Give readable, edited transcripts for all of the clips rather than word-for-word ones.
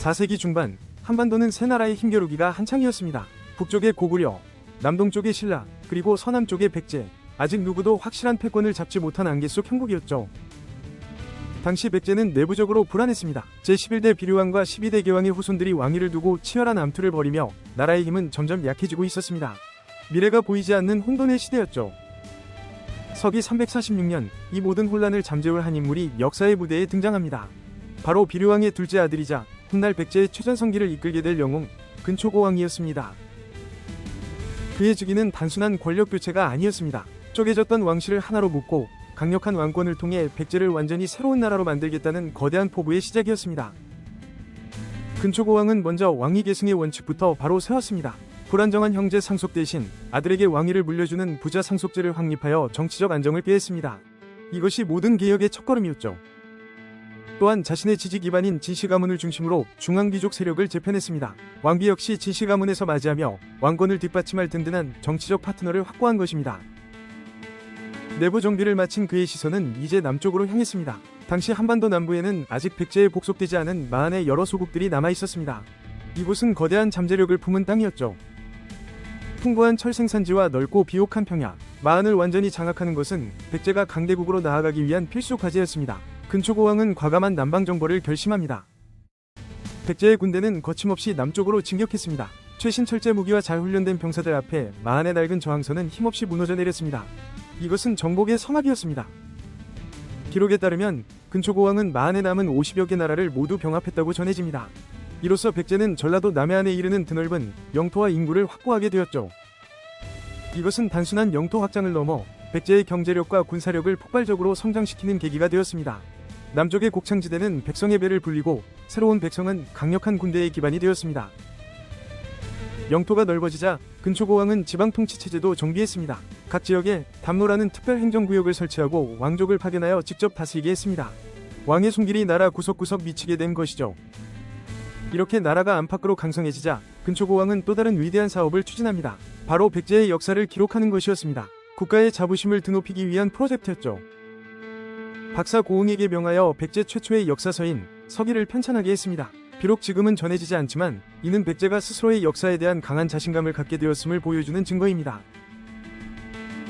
4세기 중반 한반도는 세 나라의 힘겨루기가 한창이었습니다. 북쪽의 고구려, 남동쪽의 신라, 그리고 서남쪽의 백제. 아직 누구도 확실한 패권을 잡지 못한 안개 속 형국이었죠. 당시 백제는 내부적으로 불안했습니다. 제11대 비류왕과 12대 개왕의 후손들이 왕위를 두고 치열한 암투를 벌이며 나라의 힘은 점점 약해지고 있었습니다. 미래가 보이지 않는 혼돈의 시대였죠. 서기 346년 이 모든 혼란을 잠재울 한 인물이 역사의 무대에 등장합니다. 바로 비류왕의 둘째 아들이자 훗날 백제의 최전성기를 이끌게 될 영웅 근초고왕이었습니다. 그의 즉위는 단순한 권력 교체가 아니었습니다. 쪼개졌던 왕실을 하나로 묶고 강력한 왕권을 통해 백제를 완전히 새로운 나라로 만들겠다는 거대한 포부의 시작이었습니다. 근초고왕은 먼저 왕위 계승의 원칙부터 바로 세웠습니다. 불안정한 형제 상속 대신 아들에게 왕위를 물려주는 부자 상속제를 확립하여 정치적 안정을 꾀했습니다. 이것이 모든 개혁의 첫걸음이었죠. 또한 자신의 지지 기반인 진씨 가문을 중심으로 중앙귀족 세력을 재편했습니다. 왕비 역시 진씨 가문에서 맞이하며 왕권을 뒷받침할 든든한 정치적 파트너를 확보한 것입니다. 내부 정비를 마친 그의 시선은 이제 남쪽으로 향했습니다. 당시 한반도 남부에는 아직 백제에 복속되지 않은 마한의 여러 소국들이 남아있었습니다. 이곳은 거대한 잠재력을 품은 땅이었죠. 풍부한 철 생산지와 넓고 비옥한 평야, 마한을 완전히 장악하는 것은 백제가 강대국으로 나아가기 위한 필수 과제였습니다. 근초고왕은 과감한 남방 정벌을 결심합니다. 백제의 군대는 거침없이 남쪽으로 진격했습니다. 최신 철제 무기와 잘 훈련된 병사들 앞에 마한의 낡은 저항선은 힘없이 무너져 내렸습니다. 이것은 정복의 성악이었습니다. 기록에 따르면 근초고왕은 마한에 남은 50여 개 나라를 모두 병합했다고 전해집니다. 이로써 백제는 전라도 남해안에 이르는 드넓은 영토와 인구를 확보하게 되었죠. 이것은 단순한 영토 확장을 넘어 백제의 경제력과 군사력을 폭발적으로 성장시키는 계기가 되었습니다. 남쪽의 곡창지대는 백성의 배를 불리고 새로운 백성은 강력한 군대의 기반이 되었습니다. 영토가 넓어지자 근초고왕은 지방통치체제도 정비했습니다. 각 지역에 담로라는 특별행정구역을 설치하고 왕족을 파견하여 직접 다스리게 했습니다. 왕의 손길이 나라 구석구석 미치게 된 것이죠. 이렇게 나라가 안팎으로 강성해지자 근초고왕은 또 다른 위대한 사업을 추진합니다. 바로 백제의 역사를 기록하는 것이었습니다. 국가의 자부심을 드높이기 위한 프로젝트였죠. 박사 고흥에게 명하여 백제 최초의 역사서인 서기를 편찬하게 했습니다. 비록 지금은 전해지지 않지만 이는 백제가 스스로의 역사에 대한 강한 자신감을 갖게 되었음을 보여주는 증거입니다.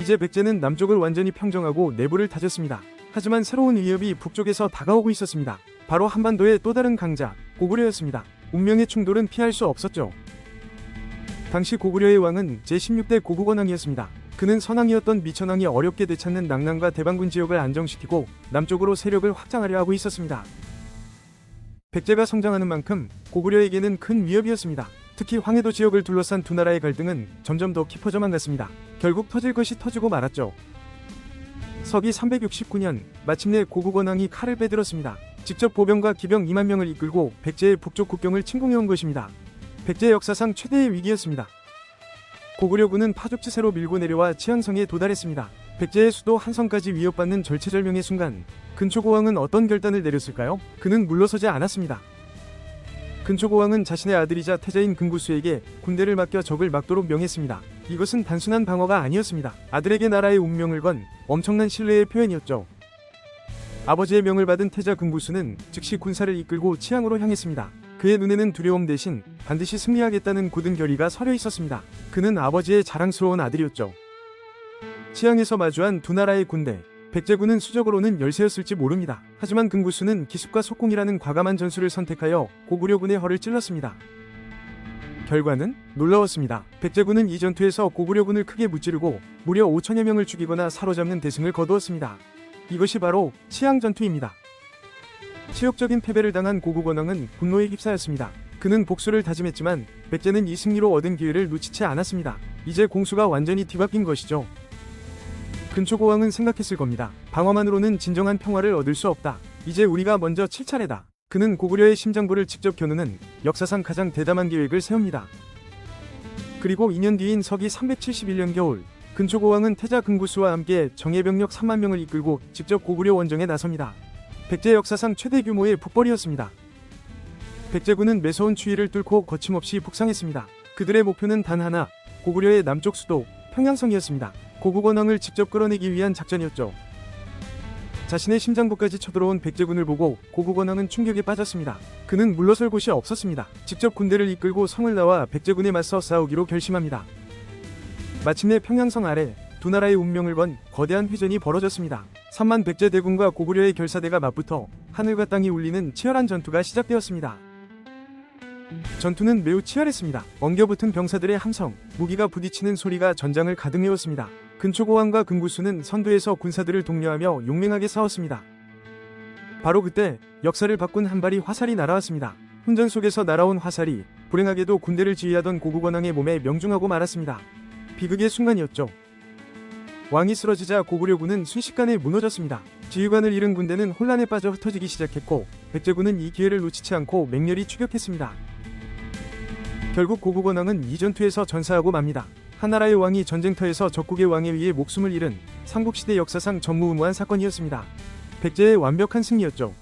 이제 백제는 남쪽을 완전히 평정하고 내부를 다졌습니다. 하지만 새로운 위협이 북쪽에서 다가오고 있었습니다. 바로 한반도의 또 다른 강자 고구려였습니다. 운명의 충돌은 피할 수 없었죠. 당시 고구려의 왕은 제16대 고국원왕이었습니다. 그는 선왕이었던 미천왕이 어렵게 되찾는 낙랑과 대방군 지역을 안정시키고 남쪽으로 세력을 확장하려 하고 있었습니다. 백제가 성장하는 만큼 고구려에게는 큰 위협이었습니다. 특히 황해도 지역을 둘러싼 두 나라의 갈등은 점점 더 깊어져만 갔습니다. 결국 터질 것이 터지고 말았죠. 서기 369년 마침내 고국원왕이 칼을 빼들었습니다. 직접 보병과 기병 2만 명을 이끌고 백제의 북쪽 국경을 침공해온 것입니다. 백제 역사상 최대의 위기였습니다. 고구려군은 파죽지세로 밀고 내려와 치앙성에 도달했습니다. 백제의 수도 한성까지 위협받는 절체절명의 순간 근초고왕은 어떤 결단을 내렸을까요? 그는 물러서지 않았습니다. 근초고왕은 자신의 아들이자 태자인 근구수에게 군대를 맡겨 적을 막도록 명했습니다. 이것은 단순한 방어가 아니었습니다. 아들에게 나라의 운명을 건 엄청난 신뢰의 표현이었죠. 아버지의 명을 받은 태자 근구수는 즉시 군사를 이끌고 치앙으로 향했습니다. 그의 눈에는 두려움 대신 반드시 승리하겠다는 굳은 결의가 서려 있었습니다. 그는 아버지의 자랑스러운 아들이었죠. 치앙에서 마주한 두 나라의 군대, 백제군은 수적으로는 열세였을지 모릅니다. 하지만 근구수는 기습과 속공이라는 과감한 전술을 선택하여 고구려군의 허를 찔렀습니다. 결과는 놀라웠습니다. 백제군은 이 전투에서 고구려군을 크게 무찌르고 무려 5천여 명을 죽이거나 사로잡는 대승을 거두었습니다. 이것이 바로 치앙 전투입니다. 치욕적인 패배를 당한 고국원왕은 분노에 휩싸였습니다. 그는 복수를 다짐했지만 백제는 이 승리로 얻은 기회를 놓치지 않았습니다. 이제 공수가 완전히 뒤바뀐 것이죠. 근초고왕은 생각했을 겁니다. 방어만으로는 진정한 평화를 얻을 수 없다. 이제 우리가 먼저 칠 차례다. 그는 고구려의 심장부를 직접 겨누는 역사상 가장 대담한 계획을 세웁니다. 그리고 2년 뒤인 서기 371년 겨울 근초고왕은 태자 근구수와 함께 정예병력 3만 명을 이끌고 직접 고구려 원정에 나섭니다. 백제 역사상 최대 규모의 북벌이었습니다. 백제군은 매서운 추위를 뚫고 거침없이 북상했습니다. 그들의 목표는 단 하나, 고구려의 남쪽 수도 평양성이었습니다. 고국원왕을 직접 끌어내기 위한 작전이었죠. 자신의 심장부까지 쳐들어온 백제군을 보고 고국원왕은 충격에 빠졌습니다. 그는 물러설 곳이 없었습니다. 직접 군대를 이끌고 성을 나와 백제군에 맞서 싸우기로 결심합니다. 마침내 평양성 아래 두 나라의 운명을 건 거대한 회전이 벌어졌습니다. 3만 백제 대군과 고구려의 결사대가 맞붙어 하늘과 땅이 울리는 치열한 전투가 시작되었습니다. 전투는 매우 치열했습니다. 엉겨붙은 병사들의 함성, 무기가 부딪히는 소리가 전장을 가득 메웠습니다. 근초고왕과 근구수는 선두에서 군사들을 독려하며 용맹하게 싸웠습니다. 바로 그때 역사를 바꾼 한 발이 화살이 날아왔습니다. 훈전 속에서 날아온 화살이 불행하게도 군대를 지휘하던 고국원왕의 몸에 명중하고 말았습니다. 비극의 순간이었죠. 왕이 쓰러지자 고구려군은 순식간에 무너졌습니다. 지휘관을 잃은 군대는 혼란에 빠져 흩어지기 시작했고 백제군은 이 기회를 놓치지 않고 맹렬히 추격했습니다. 결국 고국원왕은 이 전투에서 전사하고 맙니다. 한나라의 왕이 전쟁터에서 적국의 왕에 의해 목숨을 잃은 삼국시대 역사상 전무후무한 사건이었습니다. 백제의 완벽한 승리였죠.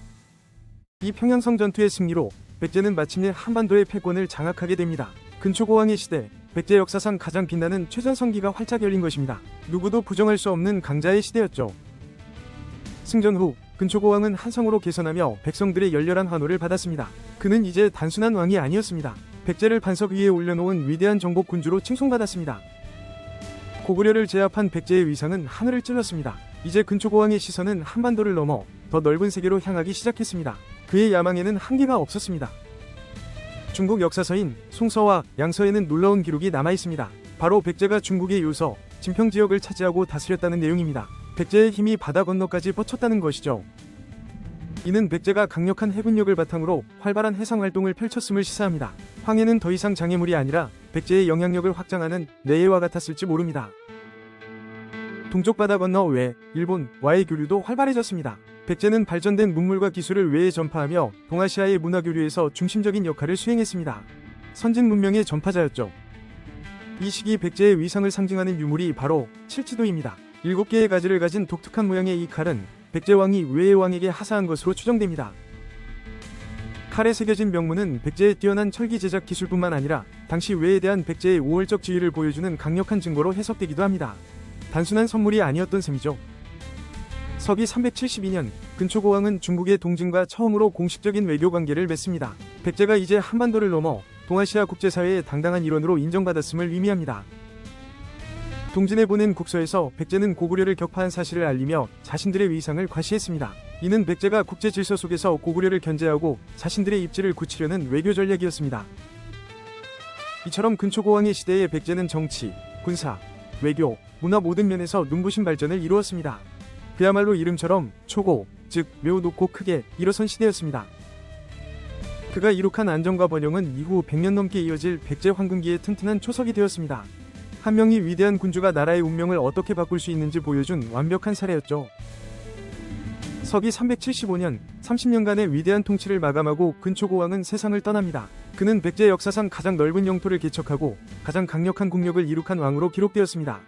이 평양성 전투의 승리로 백제는 마침내 한반도의 패권을 장악하게 됩니다. 근초고왕의 시대, 백제 역사상 가장 빛나는 최전성기가 활짝 열린 것입니다. 누구도 부정할 수 없는 강자의 시대였죠. 승전 후 근초고왕은 한성으로 개선하며 백성들의 열렬한 환호를 받았습니다. 그는 이제 단순한 왕이 아니었습니다. 백제를 반석 위에 올려놓은 위대한 정복 군주로 칭송받았습니다. 고구려를 제압한 백제의 위상은 하늘을 찔렀습니다. 이제 근초고왕의 시선은 한반도를 넘어 더 넓은 세계로 향하기 시작했습니다. 그의 야망에는 한계가 없었습니다. 중국 역사서인 숭서와 양서에는 놀라운 기록이 남아있습니다. 바로 백제가 중국의 요서, 진평 지역을 차지하고 다스렸다는 내용입니다. 백제의 힘이 바다 건너까지 뻗쳤다는 것이죠. 이는 백제가 강력한 해군력을 바탕으로 활발한 해상활동을 펼쳤음을 시사합니다. 황해는 더 이상 장애물이 아니라 백제의 영향력을 확장하는 내해와 같았을지 모릅니다. 동쪽 바다 건너 외, 일본와의 교류도 활발해졌습니다. 백제는 발전된 문물과 기술을 외에 전파하며 동아시아의 문화교류에서 중심적인 역할을 수행했습니다. 선진 문명의 전파자였죠. 이 시기 백제의 위상을 상징하는 유물이 바로 칠치도입니다. 7개의 가지를 가진 독특한 모양의 이 칼은 백제왕이 외의 왕에게 하사한 것으로 추정됩니다. 칼에 새겨진 명문은 백제의 뛰어난 철기 제작 기술뿐만 아니라 당시 외에 대한 백제의 우월적 지위를 보여주는 강력한 증거로 해석되기도 합니다. 단순한 선물이 아니었던 셈이죠. 서기 372년 근초고왕은 중국의 동진과 처음으로 공식적인 외교 관계를 맺습니다. 백제가 이제 한반도를 넘어 동아시아 국제사회의 당당한 일원으로 인정받았음을 의미합니다. 동진에 보낸 국서에서 백제는 고구려를 격파한 사실을 알리며 자신들의 위상을 과시했습니다. 이는 백제가 국제 질서 속에서 고구려를 견제하고 자신들의 입지를 굳히려는 외교 전략이었습니다. 이처럼 근초고왕의 시대에 백제는 정치, 군사, 외교, 문화 모든 면에서 눈부신 발전을 이루었습니다. 그야말로 이름처럼 초고, 즉 매우 높고 크게 일어선 시대였습니다. 그가 이룩한 안정과 번영은 이후 100년 넘게 이어질 백제 황금기의 튼튼한 초석이 되었습니다. 한 명이 위대한 군주가 나라의 운명을 어떻게 바꿀 수 있는지 보여준 완벽한 사례였죠. 서기 375년 30년간의 위대한 통치를 마감하고 근초고왕은 세상을 떠납니다. 그는 백제 역사상 가장 넓은 영토를 개척하고 가장 강력한 국력을 이룩한 왕으로 기록되었습니다.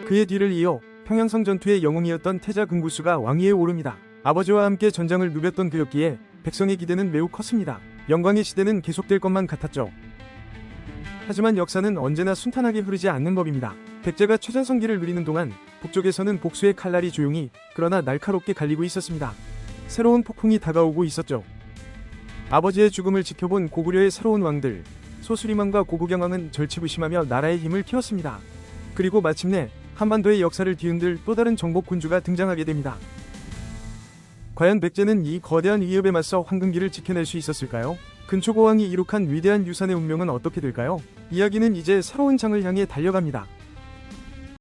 그의 뒤를 이어 평양성 전투의 영웅이었던 태자 근구수가 왕위에 오릅니다. 아버지와 함께 전장을 누볐던 그였기에 백성의 기대는 매우 컸습니다. 영광의 시대는 계속될 것만 같았죠. 하지만 역사는 언제나 순탄하게 흐르지 않는 법입니다. 백제가 최전성기를 누리는 동안 북쪽에서는 복수의 칼날이 조용히 그러나 날카롭게 갈리고 있었습니다. 새로운 폭풍이 다가오고 있었죠. 아버지의 죽음을 지켜본 고구려의 새로운 왕들 소수리만과 고구경왕은 절치부심하며 나라의 힘을 키웠습니다. 그리고 마침내 한반도의 역사를 뒤흔들 또 다른 정복 군주가 등장하게 됩니다. 과연 백제는 이 거대한 위협에 맞서 황금기를 지켜낼 수 있었을까요? 근초고왕이 이룩한 위대한 유산의 운명은 어떻게 될까요? 이야기는 이제 새로운 장을 향해 달려갑니다.